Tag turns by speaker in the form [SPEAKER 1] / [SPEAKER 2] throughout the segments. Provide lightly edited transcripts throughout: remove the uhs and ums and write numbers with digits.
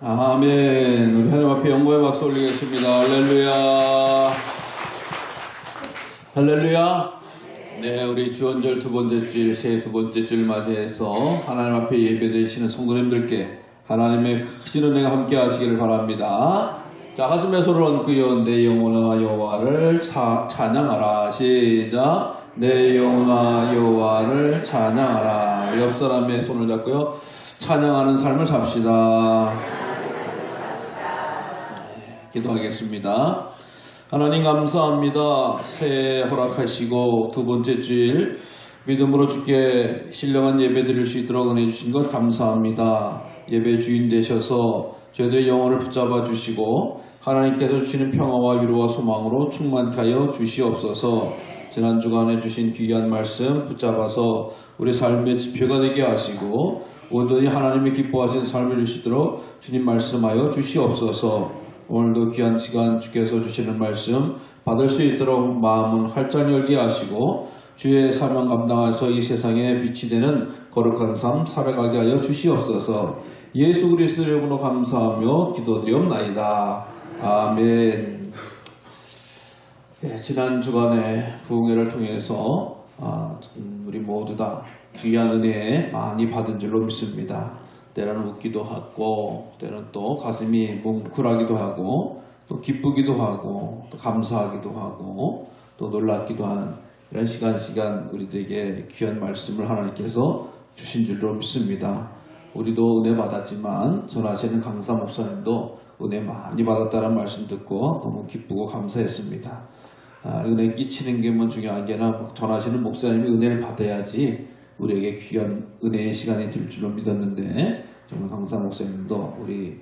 [SPEAKER 1] 아멘. 우리 하나님 앞에 영광의 박수 올리겠습니다. 할렐루야. 할렐루야. 네, 우리 주원절 두 번째 주일, 새해 두 번째 주일 맞이해서 하나님 앞에 예배드리시는 성도님들께 하나님의 크신 은혜가 함께 하시기를 바랍니다. 자, 가슴에 손을 얹고요. 내 영혼아 여호와를 찬양하라. 시작. 내 영혼아 여호와를 찬양하라. 옆 사람의 손을 잡고요. 찬양하는 삶을 삽시다. 기도하겠습니다. 하나님 감사합니다. 새해 허락하시고 두 번째 주일 믿음으로 주께 신령한 예배 드릴 수 있도록 은혜 주신 것 감사합니다. 예배 주인 되셔서 저희들의 영혼을 붙잡아 주시고 하나님께서 주시는 평화와 위로와 소망으로 충만케 하여 주시옵소서. 지난 주간에 주신 귀한 말씀 붙잡아서 우리 삶의 지표가 되게 하시고 온전히 하나님이 기뻐하시는 삶을 주시도록 주님 말씀하여 주시옵소서. 오늘도 귀한 시간 주께서 주시는 말씀 받을 수 있도록 마음은 활짝 열게 하시고 주의 사명 감당하서 이 세상에 빛이 되는 거룩한 삶 살아가게 하여 주시옵소서. 예수 그리스도의 이름으로 감사하며 기도드리옵나이다. 아멘. 네, 지난 주간에 부흥회를 통해서 우리 모두 다 귀한 은혜 많이 받은 줄로 믿습니다. 때로는 웃기도 하고 때로는 또 가슴이 뭉클하기도 하고 또 기쁘기도 하고 또 감사하기도 하고 또 놀랍기도 하는 이런 시간 우리들에게 귀한 말씀을 하나님께서 주신 줄로 믿습니다. 우리도 은혜 받았지만 전하시는 강사 목사님도 은혜 많이 받았다는 말씀 듣고 너무 기쁘고 감사했습니다. 은혜 끼치는 게 뭐 중요한 게 아니라 전하시는 목사님이 은혜를 받아야지 우리에게 귀한 은혜의 시간이 될 줄로 믿었는데 정말 강사 목사님도 우리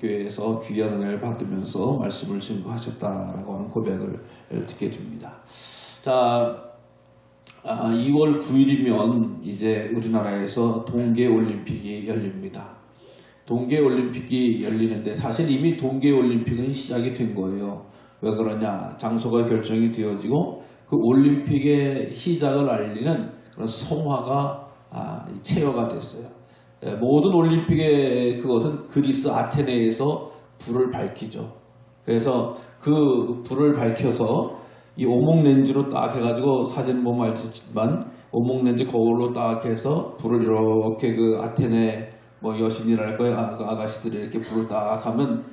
[SPEAKER 1] 교회에서 귀한 은혜를 받으면서 말씀을 증거하셨다라고 하는 고백을 듣게 됩니다. 자, 2월 9일이면 이제 우리나라에서 동계올림픽이 열립니다. 동계올림픽이 열리는데 사실 이미 동계올림픽은 시작이 된 거예요. 왜 그러냐? 장소가 결정이 되어지고 그 올림픽의 시작을 알리는 그런 성화가 체어가 됐어요. 모든 올림픽의 그것은 그리스 아테네에서 불을 밝히죠. 그래서 그 불을 밝혀서 이 오목렌즈로 딱 해가지고 사진 보면 알지만 오목렌즈 거울로 딱 해서 불을 이렇게 그 아테네 뭐 여신이랄까요? 아가씨들이 이렇게 불을 딱 하면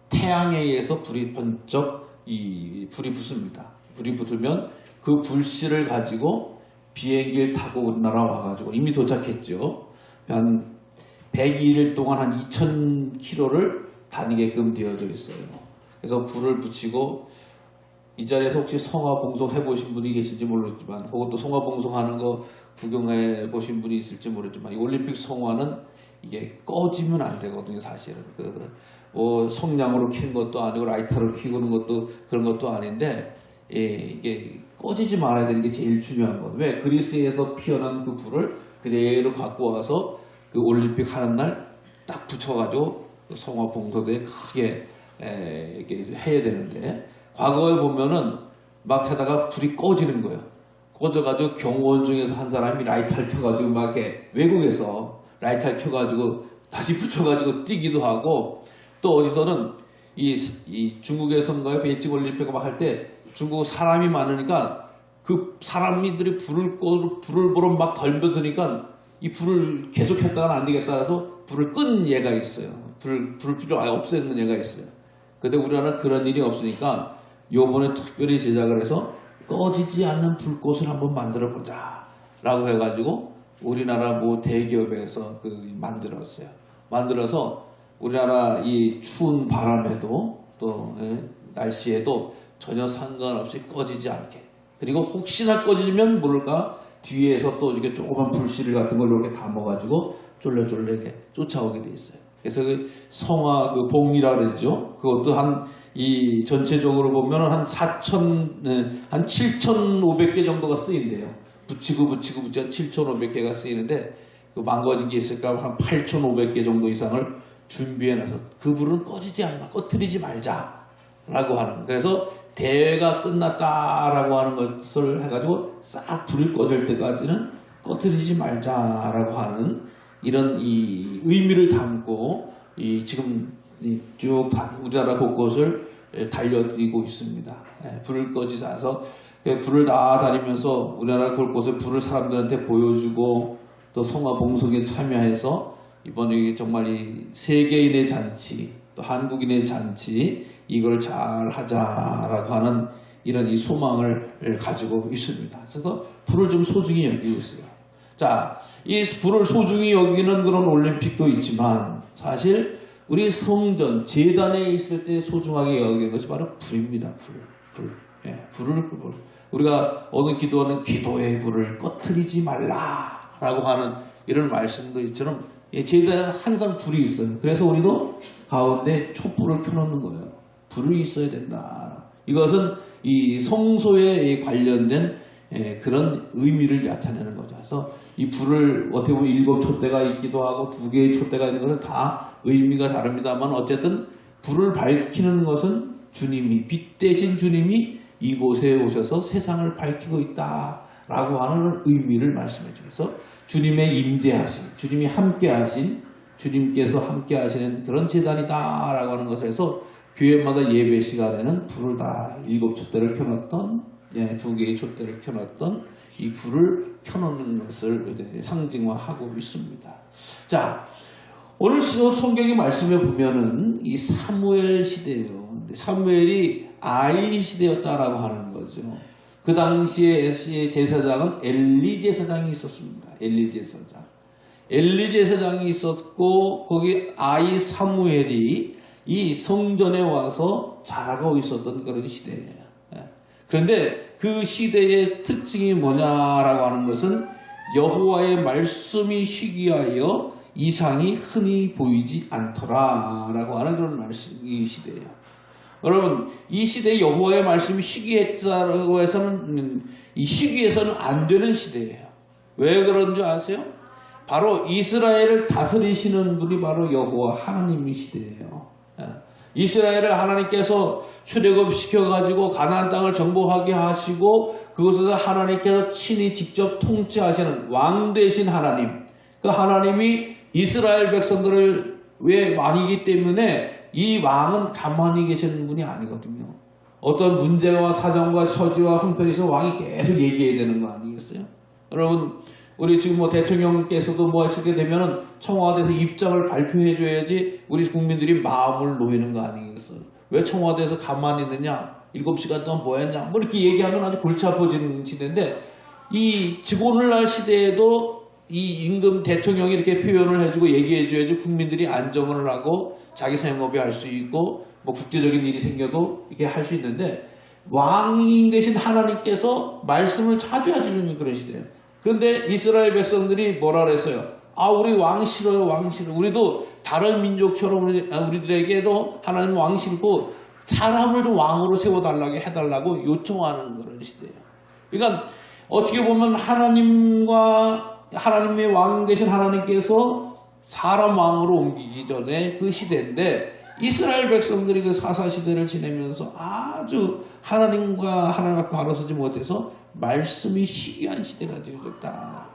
[SPEAKER 1] 태양에 의해서 불이 번쩍 불이 붙습니다. 불이 붙으면 그 불씨를 가지고 비행기를 타고 우리나라 와가지고 이미 도착했죠. 한 102일 동안 한 2,000km를 다니게끔 되어져 있어요. 그래서 불을 붙이고 이 자리에서 혹시 성화봉송 해보신 분이 계신지 모르겠지만 혹은 또 성화봉송하는 거 구경해 보신 분이 있을지 모르겠지만 이 올림픽 성화는 이게 꺼지면 안 되거든요. 사실은 뭐 성냥으로 켜는 것도 아니고 라이터로 켜는 것도 그런 것도 아닌데 이게 꺼지지 말아야 되는 게 제일 중요한 거예요. 왜? 그리스에서 피어난 그 불을 그대로 갖고 와서 그 올림픽 하는 날 딱 붙여가지고 성화봉송대에 크게 이렇게 해야 되는데 과거에 보면은 막 하다가 불이 꺼지는 거예요. 꺼져가지고 경호원 중에서 한 사람이 라이터를 켜가지고 막 이렇게 외국에서 라이터를 켜가지고 다시 붙여가지고 뛰기도 하고 또 어디서는 이 중국에서인가요? 베이징 올림픽 막 할 때 중국 사람이 많으니까 그 사람들이 불을 보러 막 덜벼드니까 이 불을 계속 했다가는 안 되겠다 해서 불을 끈 예가 있어요. 불 필요 아예 없애는 예가 있어요. 근데 우리나라는 그런 일이 없으니까 요번에 특별히 제작을 해서 꺼지지 않는 불꽃을 한번 만들어 보자 라고 해가지고 우리나라 뭐 대기업에서 만들었어요. 만들어서 우리나라 이 추운 바람에도 또 날씨에도 전혀 상관없이 꺼지지 않게 그리고 혹시나 꺼지면 모를까 뒤에서 또 이렇게 조그만 불씨를 같은 걸 이렇게 담아가지고 쫄래쫄래 쫓아오게 돼 있어요. 그래서 그 성화 그 봉이라 그러죠. 그것도 이 전체적으로 보면 한 7,500개 정도가 쓰인대요. 붙이고 한 7,500개가 쓰이는데 그 망가진 게 있을까 한 8,500개 정도 이상을 준비해놔서 그 불은 꺼지지 않나 꺼트리지 말자라고 하는. 그래서 대회가 끝났다라고 하는 것을 해가지고 싹 불이 꺼질 때까지는 꺼트리지 말자라고 하는 이런 이 의미를 담고 지금 쭉 우리나라 곳곳을 달려들고 있습니다. 불을 꺼지지 않아서 불을 다 다니면서 우리나라 곳곳에 불을 사람들한테 보여주고 또 성화봉송에 참여해서 이번에 정말 이 세계인의 잔치 또 한국인의 잔치 이걸 잘 하자라고 하는 이런 이 소망을 가지고 있습니다. 그래서 불을 좀 소중히 여기고 있어요. 자, 이 불을 소중히 여기는 그런 올림픽도 있지만 사실 우리 성전, 제단에 있을 때 소중하게 여기는 것이 바로 불입니다. 불. 불을 우리가 오늘 기도하는 기도의 불을 꺼트리지 말라라고 하는 이런 말씀도 있처럼 제단에는 항상 불이 있어요. 그래서 우리도 가운데 촛불을 켜놓는 거예요. 불이 있어야 된다. 이것은 이 성소에 관련된 그런 의미를 나타내는 거죠. 그래서 이 불을 어떻게 보면 7촛대가 있기도 하고 2개의 촛대가 있는 것은 다 의미가 다릅니다만 어쨌든 불을 밝히는 것은 주님이 빛 대신 주님이 이곳에 오셔서 세상을 밝히고 있다라고 하는 의미를 말씀해 주셔서 주님의 임재하심, 주님이 함께하신 주님께서 함께하시는 그런 제단이다라고 하는 것에서 교회마다 예배 시간에는 불을 다 7촛대를 켜놨던 2개의 촛대를 켜놨던 이 불을 켜놓는 것을 상징화하고 있습니다. 자, 오늘 성경의 말씀에 보면은 이 사무엘 시대예요. 사무엘이 아이 시대였다라고 하는 거죠. 그 당시에 제사장은 엘리 제사장이 있었습니다. 엘리 제사장이 있었고 거기 아이 사무엘이 이 성전에 와서 자라고 있었던 그런 시대예요. 그런데 그 시대의 특징이 뭐냐라고 하는 것은 여호와의 말씀이 희귀하여 이상이 흔히 보이지 않더라라고 하는 그런 이 시대예요. 여러분 이 시대에 여호와의 말씀이 시기했다고 해서는 이 시기에서는 안 되는 시대예요. 왜 그런 줄 아세요? 바로 이스라엘을 다스리시는 분이 바로 여호와 하나님의 시대예요. 이스라엘을 하나님께서 출애굽시켜가지고 가나안 땅을 정복하게 하시고 그곳에서 하나님께서 친히 직접 통치하시는 왕 되신 하나님, 그 하나님이 이스라엘 백성들을 왜 왕이기 때문에 이 왕은 가만히 계시는 분이 아니거든요. 어떤 문제와 사정과 처지와 형편이 있으면 왕이 계속 얘기해야 되는 거 아니겠어요? 여러분 우리 지금 뭐 대통령께서도 뭐 하시게 되면은 청와대에서 입장을 발표해 줘야지 우리 국민들이 마음을 놓이는 거 아니겠어요? 왜 청와대에서 가만히 있느냐? 7시간 동안 뭐 했냐? 뭐 이렇게 얘기하면 아주 골치 아파지는 시대인데 이 지금 오늘날 시대에도 이 임금 대통령이 이렇게 표현을 해주고 얘기해 줘야지 국민들이 안정을 하고 자기 생업이 할 수 있고 뭐 국제적인 일이 생겨도 이렇게 할 수 있는데 왕이 되신 하나님께서 말씀을 자주 해주는 그런 시대예요. 그런데 이스라엘 백성들이 뭐라 그랬어요? 우리 왕 싫어요, 왕 싫어. 우리도 다른 민족처럼 우리들에게도 하나님 왕 싫고 사람을 좀 왕으로 세워달라고 해달라고 요청하는 그런 시대예요. 그러니까 어떻게 보면 하나님의 왕 되신 하나님께서 사람 왕으로 옮기기 전에 그 시대인데 이스라엘 백성들이 그 사사시대를 지내면서 아주 하나님과 하나님 앞에 바로 서지 못해서 말씀이 시기한 시대가 되어졌다.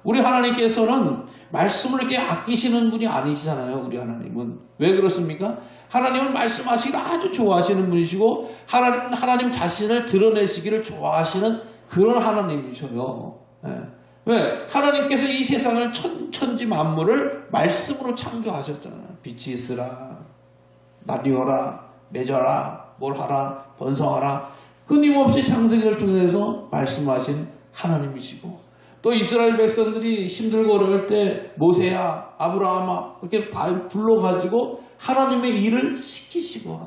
[SPEAKER 1] 우리 하나님께서는 말씀을 이렇게 아끼시는 분이 아니시잖아요. 우리 하나님은. 왜 그렇습니까? 하나님은 말씀하시기를 아주 좋아하시는 분이시고 하나님 자신을 드러내시기를 좋아하시는 그런 하나님이셔요. 왜? 하나님께서 이 세상을 천지 만물을 말씀으로 창조하셨잖아요. 빛이 있으라, 나뉘어라, 맺어라, 뭘 하라, 번성하라. 끊임없이 창세기를 통해서 말씀하신 하나님이시고 또 이스라엘 백성들이 힘들고 어려울 때 모세야, 아브라함아 이렇게 불러가지고 하나님의 일을 시키시고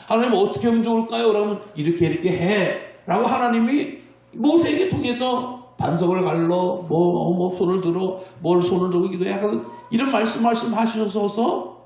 [SPEAKER 1] 하나님 어떻게 하면 좋을까요? 그러면 이렇게 해 라고 하나님이 모세에게 통해서 반석을 갈러 뭐 손을 들어 뭘 손을 들고 기도해 이런 말씀하셔서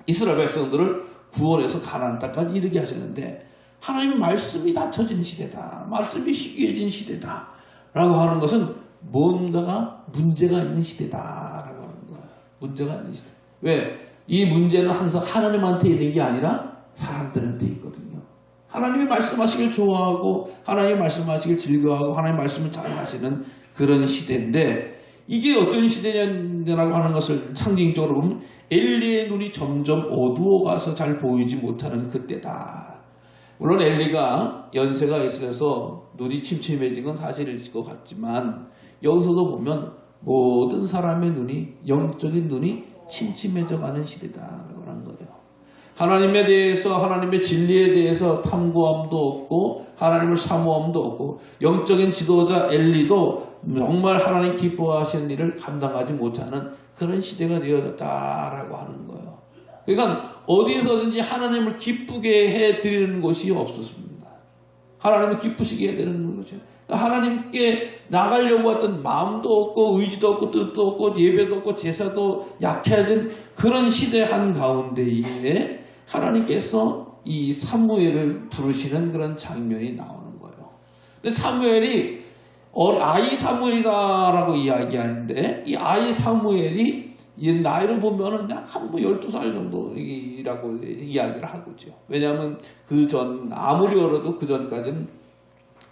[SPEAKER 1] 이스라엘 백성들을 구원해서 가나안 땅까지 이르게 하셨는데 하나님의 말씀이 갖춰진 시대다. 말씀이 시기해진 시대다. 라고 하는 것은 뭔가가 문제가 있는 시대다라고 하는 거예요. 문제가 있는 시대. 왜? 이 문제는 항상 하나님한테 있는 게 아니라 사람들한테 있거든요. 하나님이 말씀하시길 좋아하고 하나님이 말씀하시길 즐거워하고 하나님의 말씀을 잘 하시는 그런 시대인데 이게 어떤 시대냐라고 하는 것을 상징적으로 보면 엘리의 눈이 점점 어두워가서 잘 보이지 못하는 그때다. 물론 엘리가 연세가 있어서 눈이 침침해진 건 사실일 것 같지만 여기서도 보면 모든 사람의 눈이 영적인 눈이 침침해져가는 시대다라고 하는 거예요. 하나님에 대해서 하나님의 진리에 대해서 탐구함도 없고 하나님을 사모함도 없고 영적인 지도자 엘리도 정말 하나님 기뻐하시는 일을 감당하지 못하는 그런 시대가 되어졌다라고 하는 거예요. 그러니까 어디서든지 하나님을 기쁘게 해드리는 곳이 없었습니다. 하나님을 기쁘시게 해야 되는 것이죠. 하나님께 나가려고 했던 마음도 없고 의지도 없고 뜻도 없고 예배도 없고 제사도 약해진 그런 시대 한가운데에 하나님께서 이 사무엘을 부르시는 그런 장면이 나오는 거예요. 근데 사무엘이 아이 사무엘이라고 이야기하는데 이 아이 사무엘이 나이를 보면은 약 12살 정도라고 이야기를 하고죠. 왜냐하면 아무리 어려도 그 전까지는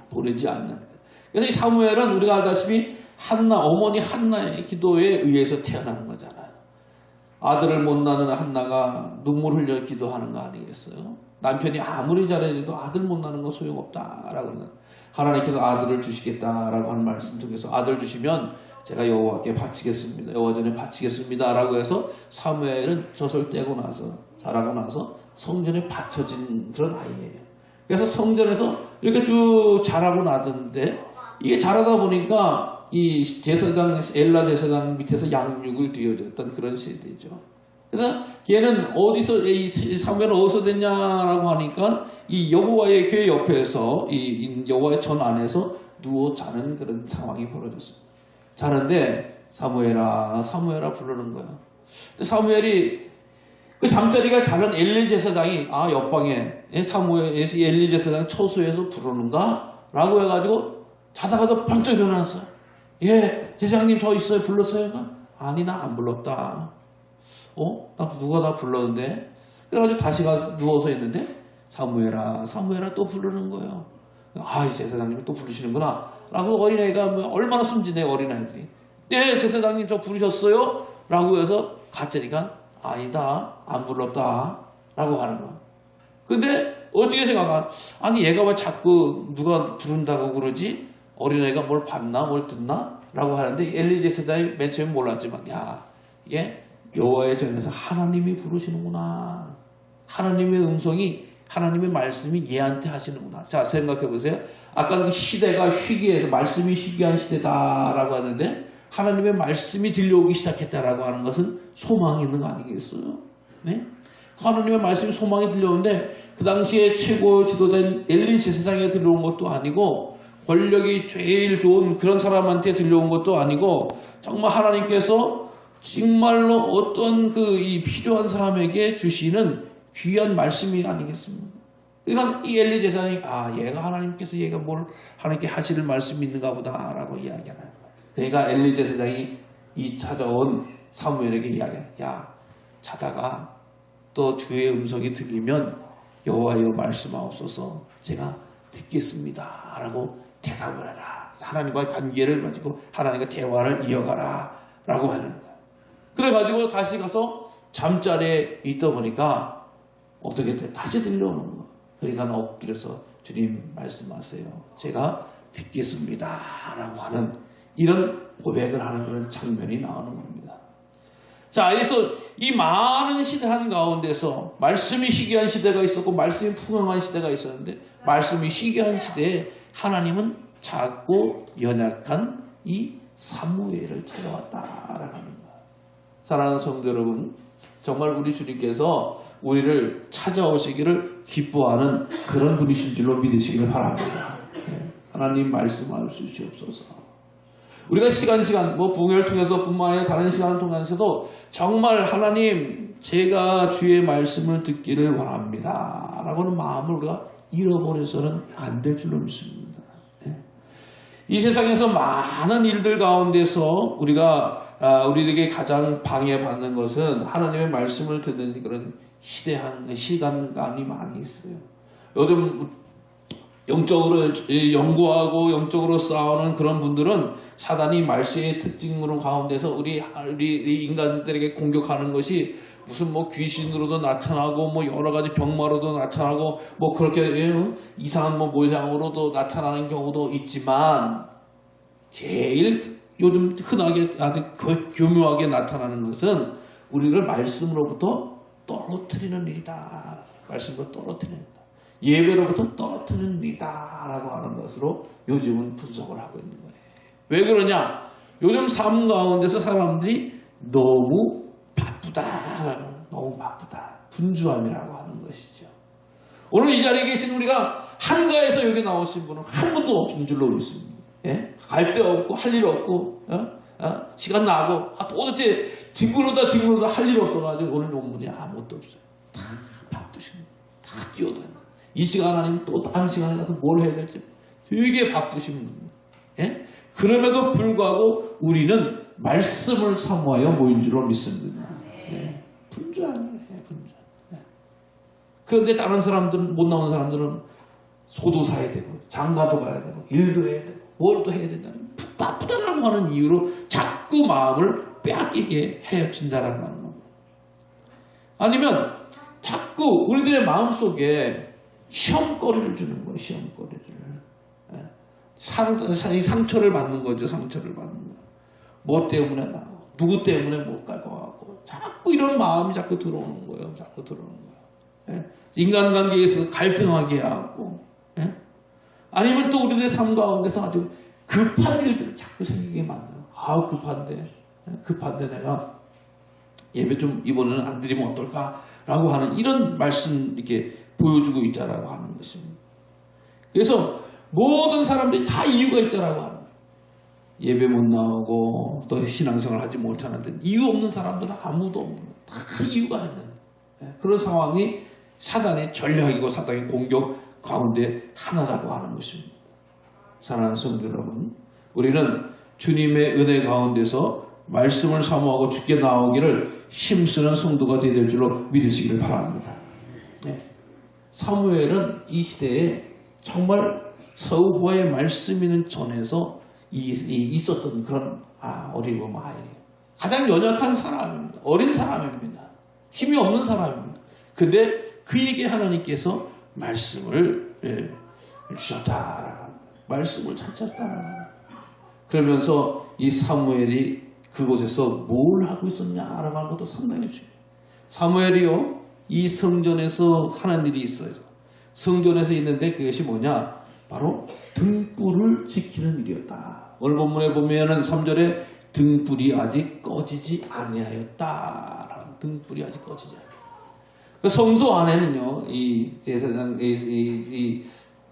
[SPEAKER 1] 보내지 않는. 그래서 이 사무엘은 우리가 알다시피 어머니 한나의 기도에 의해서 태어난 거잖아요. 아들을 못 낳는 한나가 눈물 흘려 기도하는 거 아니겠어요? 남편이 아무리 잘해줘도 아들 못 낳는 건 소용없다라고 하는 하나님께서 아들을 주시겠다라고 하는 말씀 속에서 아들 주시면 제가 여호와께 바치겠습니다. 여호와 전에 바치겠습니다. 라고 해서 사무엘은 젖을 떼고 나서 자라고 나서 성전에 바쳐진 그런 아이예요. 그래서 성전에서 이렇게 쭉 자라고 나던데 이게 자라다 보니까 이 제사장 엘라 제사장 밑에서 양육을 뒤어졌던 그런 시대죠. 그래서 걔는 이 사무엘은 어디서 됐냐라고 하니까 이 여호와의 교회 옆에서 이 여호와의 전 안에서 누워 자는 그런 상황이 벌어졌습니다. 자는데 사무엘아 부르는 거예요. 사무엘이 그 잠자리가 다른 엘리 제사장이 옆방에 사무엘에서 엘리 제사장 처소에서 부르는가? 라고 해가지고 자다가서 번쩍 일어났어요. 예, 제사장님 저 있어요. 불렀어요? 아니, 나 안 불렀다. 누가 나 불렀는데? 그래가지고 다시 가서 누워서 있는데 사무엘아, 사무엘아 또 부르는 거예요. 아, 제사장님이 또 부르시는구나. 라고 어린아이가 얼마나 순진해, 어린아이들이. 네, 제사장님 저 부르셨어요? 라고 해서 갔더니까 아니다, 안 불렀다. 라고 하는 거야. 근데 어떻게 생각하? 아니, 얘가 왜 자꾸 누가 부른다고 그러지? 어린아이가 뭘 봤나? 뭘 듣나? 라고 하는데 엘리 제사장이 맨 처음에 몰랐지만, 야, 이게 여호와의 전에서 하나님이 부르시는구나. 하나님의 음성이, 하나님의 말씀이 얘한테 하시는구나. 자, 생각해 보세요. 아까 그 시대가 희귀해서 말씀이 희귀한 시대다라고 하는데 하나님의 말씀이 들려오기 시작했다라고 하는 것은 소망이 있는 거 아니겠어요? 네? 하나님의 말씀이 소망이 들려오는데 그 당시에 최고 지도자인 엘리 제사장에 들려온 것도 아니고 권력이 제일 좋은 그런 사람한테 들려온 것도 아니고 정말 하나님께서 정말로 어떤 이 필요한 사람에게 주시는 귀한 말씀이 아니겠습니까? 그러니까 이 엘리 제사장이 얘가 하나님께서 얘가 뭘 하나님께 하실 말씀이 있는가 보다라고 이야기하는 거예요. 그러니까 엘리 제사장이 이 찾아온 사무엘에게 이야기해. 야, 자다가 또 주의 음성이 들리면 여호와여 말씀하옵소서 제가 듣겠습니다 라고 대답을 해라. 하나님과의 관계를 가지고 하나님과 대화를 이어가라 라고 하는 거예요. 그래가지고 다시 가서 잠자리에 있다 보니까 어떻게 돼? 다시 들려오는 거예요. 그러니까 엎드려서 주님 말씀하세요. 제가 듣겠습니다 라고 하는 이런 고백을 하는 그런 장면이 나오는 겁니다. 자, 그래서 이 많은 시대 한가운데서 말씀이 희귀한 시대가 있었고 말씀이 풍성한 시대가 있었는데 말씀이 희귀한 시대에 하나님은 작고 연약한 이 사무엘을 찾아왔다라는 거예요. 사랑하는 성도 여러분, 정말 우리 주님께서 우리를 찾아오시기를 기뻐하는 그런 분이신 줄로 믿으시기를 바랍니다. 하나님 말씀하여 주시옵소서. 우리가 시간 부흥회를 통해서 뿐만 아니라 다른 시간을 통해서도 정말 하나님 제가 주의 말씀을 듣기를 원합니다 라고는 마음을 우리가 잃어버려서는 안 될 줄로 믿습니다. 이 세상에서 많은 일들 가운데서 우리에게 가장 방해받는 것은 하나님의 말씀을 듣는 그런 시간감이 많이 있어요. 요즘 영적으로 연구하고 영적으로 싸우는 그런 분들은 사단이 말씀의 특징으로 가운데서 우리 인간들에게 공격하는 것이 무슨 귀신으로도 나타나고 여러 가지 병마로도 나타나고 그렇게 이상한 모양으로도 나타나는 경우도 있지만 제일 요즘 흔하게 아주 교묘하게 나타나는 것은 우리를 말씀으로부터 떨어뜨리는 일이다. 말씀으로 떨어뜨리는 일이다. 예배로부터 떨어뜨리는 일이다 라고 하는 것으로 요즘은 분석을 하고 있는 거예요. 왜 그러냐? 요즘 삶 가운데서 사람들이 너무 바쁘다. 너무 바쁘다. 분주함이라고 하는 것이죠. 오늘 이 자리에 계신 우리가 한가해서 여기 나오신 분은 한 분도 없는 줄로 믿습니다. 예? 갈 데 없고 할 일 없고 시간 나고 도대체 뒹굴어다 할 일 없어가지고 오늘 논문이 아무것도 없어요. 다 바쁘십니다. 다 뛰어다니고 이 시간 아니면 또 다음 시간에 가서 뭘 해야 될지 되게 바쁘신 분입니다. 예? 그럼에도 불구하고 우리는 말씀을 사모하여 모인 줄로 믿습니다. 예? 분주하네요. 분주. 예. 그런데 다른 사람들은 못 나오는 사람들은 소도 사야 되고 장가도 가야 되고 일도 해야 되고 뭘 또 해야 된다는 바쁘다라고 하는 이유로 자꾸 마음을 빼앗기게 헤어친다라고 하는 겁니다. 아니면 자꾸 우리들의 마음속에 시험거리를 주는 거예요. 시험거리를. 상처를 받는 거죠. 상처를 받는 거. 뭐 때문에 나고 누구 때문에 못 갈 것 같고 자꾸 이런 마음이 자꾸 들어오는 거예요. 자꾸 들어오는 거예요. 인간관계에서 갈등하게 하고 아니면 또 우리들의 삶 가운데서 아주 급한 일들을 자꾸 생기게 만들어. 급한데 내가 예배 좀 이번에는 안 드리면 어떨까라고 하는 이런 말씀 이렇게 보여주고 있다라고 하는 것입니다. 그래서 모든 사람들이 다 이유가 있다라고 하는 거예요. 예배 못 나오고 또 신앙생활 하지 못하는데 이유 없는 사람들은 아무도 없는 거예요. 다 이유가 있는 그런 상황이 사단의 전략이고 사단의 공격 가운데 하나라고 하는 것입니다. 사랑하는 성도 여러분, 우리는 주님의 은혜 가운데서 말씀을 사모하고 주께 나오기를 힘쓰는 성도가 되어야 될 줄로 믿으시기를 바랍니다. 네. 사무엘은 이 시대에 정말 여호와의 말씀이는 전에서 있었던 그런 어리고 아이예요. 가장 연약한 사람입니다. 어린 사람입니다. 힘이 없는 사람입니다. 근데 그에게 하나님께서 말씀을 주셨다. 말씀을 찾았다. 그러면서 이 사무엘이 그곳에서 뭘 하고 있었냐라고 하는 것도 상당히 중요해요. 사무엘이요, 이 성전에서 하는 일이 있어요. 성전에서 있는데 그것이 뭐냐? 바로 등불을 지키는 일이었다. 오늘 본문에 보면은 3절에 등불이 아직 꺼지지 아니하였다. 등불이 아직 꺼지지 않았다. 그 성소 안에는요, 이 제사장, 이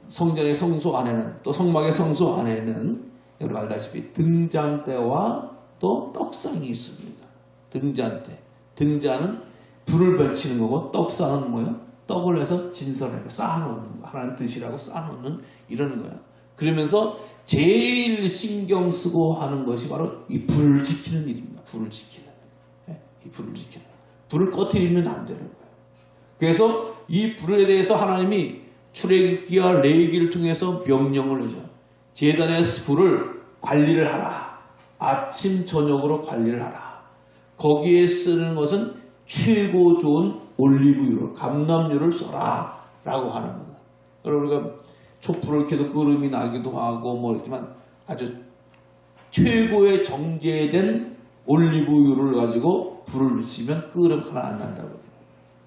[SPEAKER 1] 성전의 성소 안에는, 또 성막의 성소 안에는 여러분 알다시피 등잔대와 또 떡상이 있습니다. 등잔대. 등잔은 불을 밝히는 거고, 떡상은 뭐예요? 떡을 해서 진설을 쌓아놓는 거. 하나님 드시라고 쌓아놓는 이런 거야. 그러면서 제일 신경 쓰고 하는 것이 바로 이 불을 지키는 일입니다. 불을 지키는. 이 불을 지키는. 불을 꺼트리면 안 되는 거예요. 그래서 이 불에 대해서 하나님이 출애굽기와 레위기를 통해서 명령을 내죠. 제단에서 불을 관리를 하라. 아침 저녁으로 관리를 하라. 거기에 쓰는 것은 최고 좋은 올리브유로 감람유를 써라 라고 하는 겁니다. 우리가 촛불을 켜도 끓음이 나기도 하고 뭐 이렇지만 아주 최고의 정제된 올리브유를 가지고 불을 붙이면 끓음 하나 안 난다고 그래요.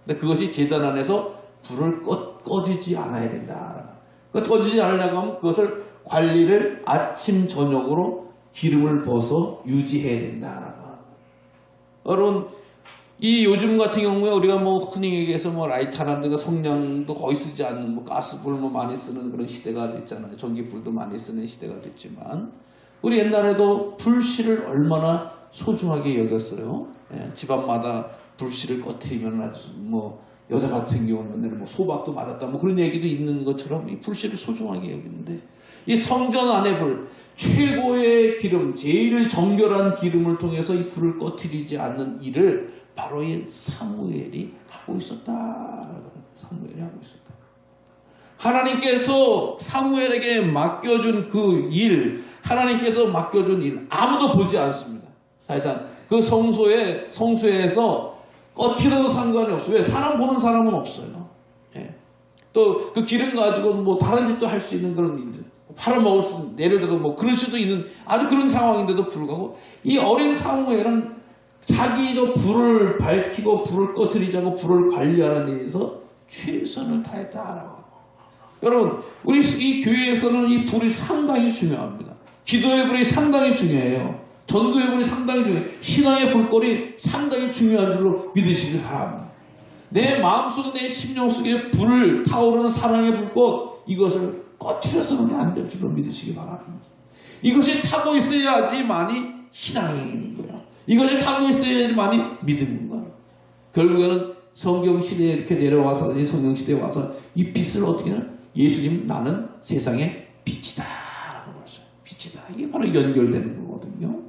[SPEAKER 1] 근데 그것이 제단 안에서 불을 꺼지지 않아야 된다. 꺼지지 않으려고 하면 그것을 관리를 아침 저녁으로 기름을 부어서 유지해야 된다. 여러분, 이 요즘 같은 경우에 우리가 뭐 흔히 얘기해서 뭐 라이터라는 데가 성냥도 거의 쓰지 않는 뭐 가스불 뭐 많이 쓰는 그런 시대가 됐잖아요. 전기불도 많이 쓰는 시대가 됐지만 우리 옛날에도 불씨를 얼마나 소중하게 여겼어요. 예, 집안마다 불씨를 꺼트리면 아주 뭐 여자 같은 경우는 뭐 소박도 맞았다 뭐 그런 얘기도 있는 것처럼 이 불씨를 소중하게 여기는데 이 성전 안의 불 최고의 기름 제일 정결한 기름을 통해서 이 불을 꺼트리지 않는 일을 바로 이 사무엘이 하고 있었다. 사무엘이 하고 있었다. 하나님께서 사무엘에게 맡겨준 그 일, 하나님께서 맡겨준 일 아무도 보지 않습니다. 사실상 그 성소에서 꺼트려도 상관이 없어요. 왜? 사람 보는 사람은 없어요. 예. 또 그 기름 가지고 뭐 다른 짓도 할 수 있는 그런 일들. 팔아먹을 수 있는, 예를 들어 뭐 그럴 수도 있는 아주 그런 상황인데도 불구하고 이 어린 사무엘은 자기도 불을 밝히고 불을 꺼트리자고 불을 관리하는 데에서 최선을 다했다라고. 여러분, 우리 이 교회에서는 이 불이 상당히 중요합니다. 기도의 불이 상당히 중요해요. 전도의 불이 상당히 중요해요. 신앙의 불꽃이 상당히 중요한 줄로 믿으시길 바랍니다. 내 마음속, 내 심령 속에 불을 타오르는 사랑의 불꽃, 이것을 꺼트려서는 안 될 줄로 믿으시기 바랍니다. 이것이 타고 있어야지만이 신앙이 있는 거예요. 이것이 타고 있어야지만이 믿음인 거예요. 결국에는 성경시대에 이렇게 내려와서 이 성경시대에 와서 이 빛을 어떻게 하는 예수님 나는 세상의 빛이다 라고 하셨어요. 빛이다. 이게 바로 연결되는 거거든요.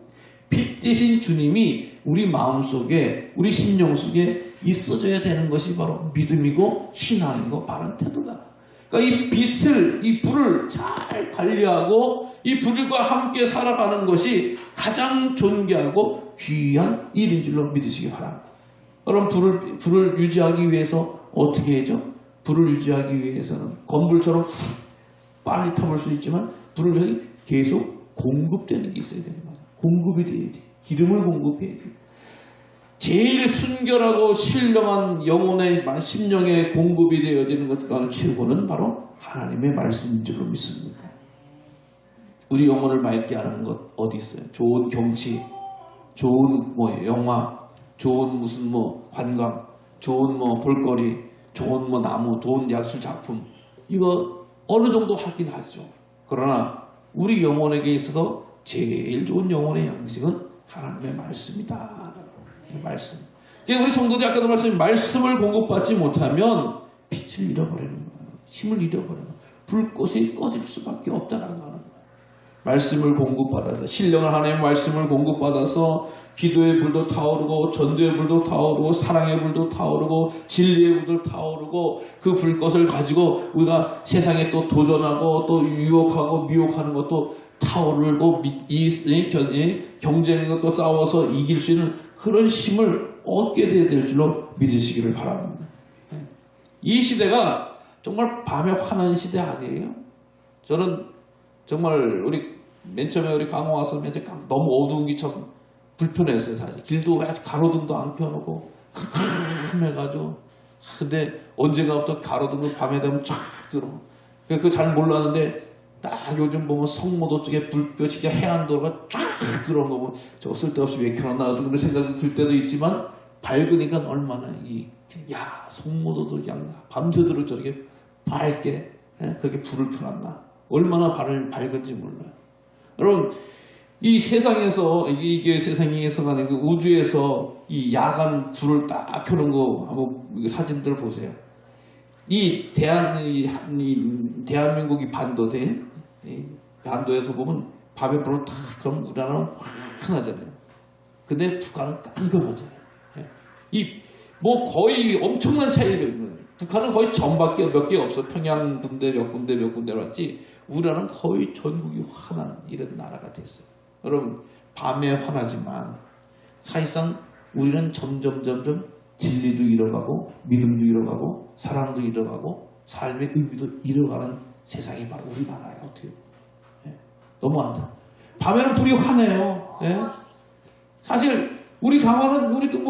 [SPEAKER 1] 빛 대신 주님이 우리 마음속에 우리 심령 속에 있어져야 되는 것이 바로 믿음이고 신앙이고 바른 태도다. 그러니까 이 빛을, 이 불을 잘 관리하고 이 불과 함께 살아가는 것이 가장 존귀하고 귀한 일인 줄로 믿으시기 바랍니다. 여러분, 불을 유지하기 위해서 어떻게 해죠? 불을 유지하기 위해서는 건불처럼 빨리 타볼 수 있지만 불을 계속 공급되는 게 있어야 되는 거예요. 공급이 돼야 돼. 기름을 공급해야 돼. 제일 순결하고 신령한 영혼의 심령의 공급이 되어지는 것 가운데 최고는 바로 하나님의 말씀인 줄로 믿습니다. 우리 영혼을 맑게 하는 것 어디 있어요? 좋은 경치, 좋은 뭐 영화, 좋은 무슨 뭐 관광, 좋은 뭐 볼거리, 좋은 뭐 나무, 좋은 야술 작품 이거 어느 정도 하긴 하죠. 그러나 우리 영혼에게 있어서 제일 좋은 영혼의 양식은 하나님의 말씀이다. 말씀. 우리 성도들이 아까도 말씀드린 말씀을 공급받지 못하면 빛을 잃어버리는 거예요. 힘을 잃어버리는 거예요. 불꽃이 꺼질 수밖에 없다는 거예요. 말씀을 공급받아서 신령한 하나님의 말씀을 공급받아서 기도의 불도 타오르고 전도의 불도 타오르고 사랑의 불도 타오르고 진리의 불도 타오르고 그 불꽃을 가지고 우리가 세상에 또 도전하고 또 유혹하고 미혹하는 것도 타오르고 경쟁하고 또 싸워서 이길 수 있는 그런 힘을 얻게 돼야 될 줄로 믿으시기를 바랍니다. 이 시대가 정말 밤에 화난 시대 아니에요? 저는 정말 우리 맨 처음에 우리 강호 와서 너무 어두운 게 참 불편했어요. 사실 길도 가로등도 안 켜놓고 캄캄해가지고 근데 언젠가부터 가로등도 밤에 되면 쫙 들어. 그거 잘 몰랐는데 딱 요즘 보면 성모도 쪽에 불빛이 해안도로가 쫙 들어오고 저거 쓸데없이 왜 켜놨나 그런 생각이 들 때도 있지만 밝으니까 얼마나 성모도도 그냥 밤새도록 저렇게 밝게 그렇게 불을 켜놨나 얼마나 밝은지 몰라요. 여러분 이 세상에서 이게 세상에서가 아니고 그 우주에서 이 야간 불을 딱 켜놓은 거 한번 사진들 보세요. 이 대한민국이 반도에서 보면 밤에 불을 탁 켜면 우리나라는 환하잖아요. 근데 북한은 깜깜하잖아요. 뭐 거의 엄청난 차이를 북한은 거의 전밖에 몇 개 없어. 평양 군대 몇 군데로 왔지. 우리나라는 거의 전국이 환한 이런 나라가 됐어요. 여러분 밤에 환하지만 사실상 우리는 점점 진리도 잃어가고 믿음도 잃어가고 사랑도 잃어가고 삶의 의미도 잃어가는 세상이 바로 우리나라예요. 어떻게 너무 안타. 밤에는 불이 환해요. 사실 우리 강화는 우리도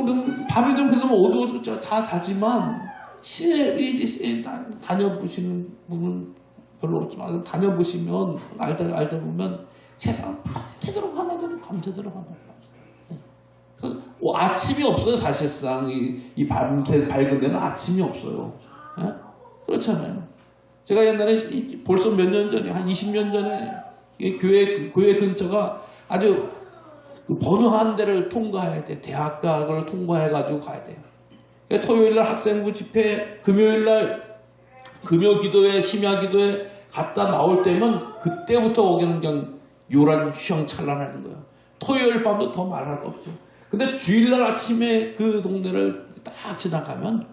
[SPEAKER 1] 밤에 좀 그래도 어두워서 다 자지만 시내 다녀보시는 분은 별로 없지만 다녀보시면 알다 보면 세상 밤새도록 하나더니 밤새도록 하나가 없어요. 아침이 없어요. 사실상 이 밤새 밝은 데는 아침이 없어요. 그렇잖아요. 제가 옛날에 벌써 몇 년 전에 한 20년 전에 교회 근처가 아주 번호한 데를 통과해야 돼. 대학가를 통과해가지고 가야 돼요. 토요일날 학생부 집회, 금요일날 금요기도회, 심야기도회 갔다 나올 때면 그때부터 오기는 그냥 요란 휘황찬란하는 거야. 토요일 밤도 더 말할 거 없죠. 근데 주일날 아침에 그 동네를 딱 지나가면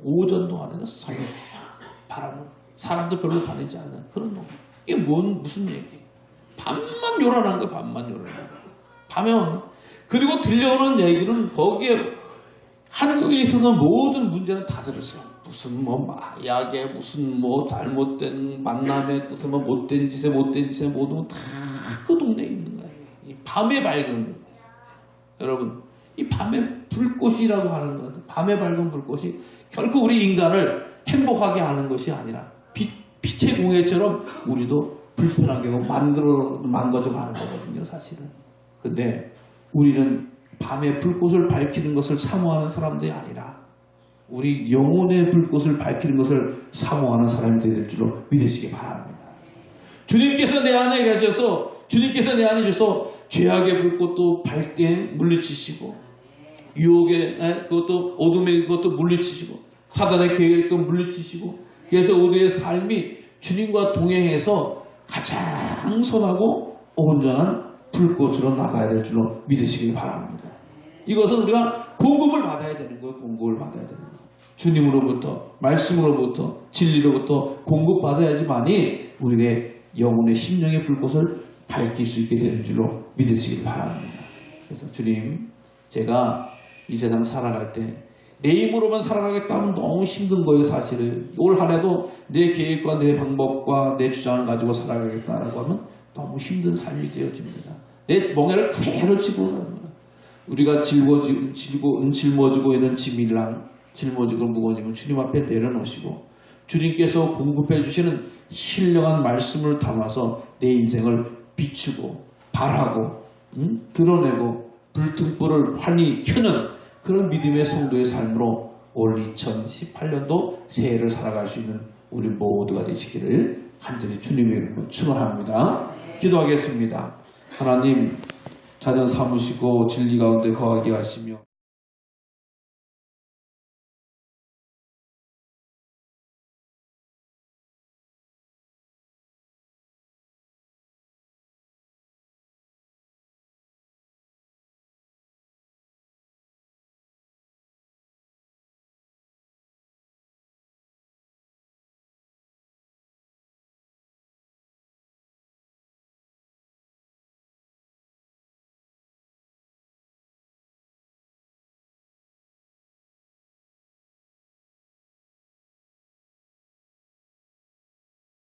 [SPEAKER 1] 오전 동안에는 바람은 사람도 별로 다니지 않은 그런 동네. 이게 무슨 얘기예요? 밤만 요란한 거야. 밤만 요란한 거야. 밤에 와서 그리고 들려오는 얘기는 거기에 한국에 있어서 모든 문제는 다 들었어요. 무슨 마약에 무슨 잘못된 만남에 뜻은 못된 짓에 모든 건 다 그 동네에 있는 거예요. 이 밤에 밝은 여러분 이 밤에 불꽃이라고 하는 것 밤에 밝은 불꽃이 결코 우리 인간을 행복하게 하는 것이 아니라 빛의 공예처럼 우리도 불편하게 망가져 가는 거거든요. 사실은. 근데 우리는 밤에 불꽃을 밝히는 것을 사모하는 사람들이 아니라 우리 영혼의 불꽃을 밝히는 것을 사모하는 사람이 될 줄로 믿으시기 바랍니다. 주님께서 내 안에 계셔서 주님께서 내 안에 계셔서 죄악의 불꽃도 밝게 물리치시고 유혹의 그것도 어둠의 그것도 물리치시고 사단의 계획도 물리치시고 그래서 우리의 삶이 주님과 동행해서 가장 선하고 온전한 불꽃으로 나가야 될 줄로 믿으시기 바랍니다. 이것은 우리가 공급을 받아야 되는 거예요. 공급을 받아야 되는 거예요. 주님으로부터 말씀으로부터 진리로부터 공급받아야지만이 우리의 영혼의 심령의 불꽃을 밝힐 수 있게 되는 줄로 믿으시기 바랍니다. 그래서 주님 제가 이 세상 살아갈 때 내 힘으로만 살아가겠다면 너무 힘든 거예요. 사실은 올 한 해도 내 계획과 내 방법과 내 주장을 가지고 살아가겠다라고 하면 너무 힘든 삶이 되어집니다. 내 멍에를 그대로 쥐고 가는 거예요. 우리가 짊어지고 있는 짐이랑 짊어지고 무거운 주님 앞에 내려놓으시고 주님께서 공급해 주시는 신령한 말씀을 담아서 내 인생을 비추고 발하고 드러내고 불등불을 환히 켜는 그런 믿음의 성도의 삶으로 올 2018년도 새해를 살아갈 수 있는 우리 모두가 되시기를 간절히 주님의 이름으로 축원합니다. 기도하겠습니다. 하나님 자녀 삼으시고 진리 가운데 거하게 하시며